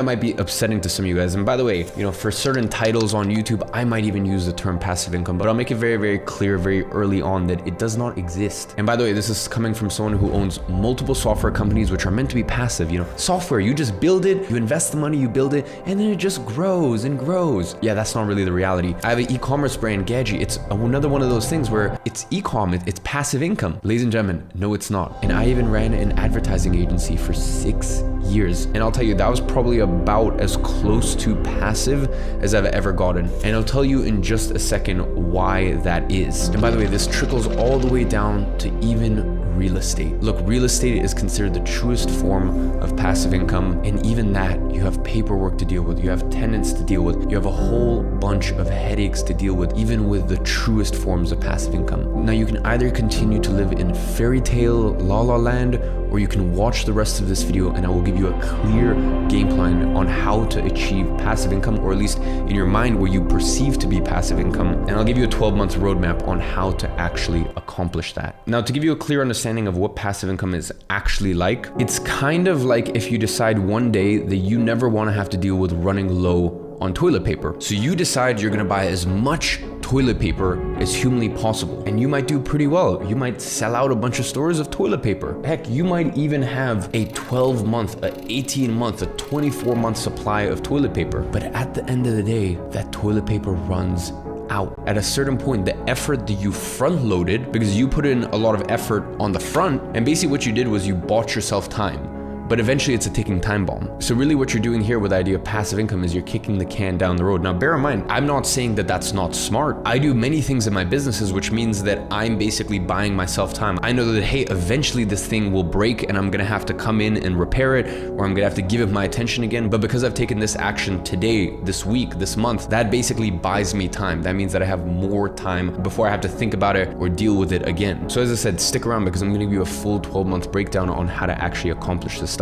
That might be upsetting to some of you guys. And by the way, you know, for certain titles on YouTube, I might even use the term passive income, but I'll make it very, very clear very early on that it does not exist. And by the way, this is coming from someone who owns multiple software companies, which are meant to be passive. You know, software, you just build it, you invest the money, you build it, and then it just grows and grows. Yeah, that's not really the reality. I have an e-commerce brand, Gadzhi. It's another one of those things where it's e-com, it's passive income. Ladies and gentlemen, no, it's not. And I even ran an advertising agency for 6 years. And I'll tell you, that was probably about as close to passive as I've ever gotten. And I'll tell you in just a second why that is. And by the way, this trickles all the way down to even real estate. Look, real estate is considered the truest form of passive income. And even that, you have paperwork to deal with, you have tenants to deal with, you have a whole bunch of headaches to deal with, even with the truest forms of passive income. Now, you can either continue to live in fairy tale la la land, or you can watch the rest of this video and I will give you a clear game plan on how to achieve passive income, or at least in your mind where you perceive to be passive income. And I'll give you a 12-month roadmap on how to actually accomplish that. Now, to give you a clear understanding of what passive income is actually like, it's kind of like if you decide one day that you never want to have to deal with running low on toilet paper. So you decide you're gonna buy as much toilet paper as humanly possible. And you might do pretty well. You might sell out a bunch of stores of toilet paper. Heck, you might even have a 12-month, a 18-month, a 24-month supply of toilet paper. But at the end of the day, that toilet paper runs out. At a certain point, the effort that you front loaded, because you put in a lot of effort on the front, and basically what you did was you bought yourself time. But eventually it's a ticking time bomb. So really what you're doing here with the idea of passive income is you're kicking the can down the road. Now, bear in mind, I'm not saying that that's not smart. I do many things in my businesses, which means that I'm basically buying myself time. I know that, hey, eventually this thing will break and I'm gonna have to come in and repair it, or I'm gonna have to give it my attention again. But because I've taken this action today, this week, this month, that basically buys me time. That means that I have more time before I have to think about it or deal with it again. So as I said, stick around because I'm gonna give you a full 12-month breakdown on how to actually accomplish this stuff.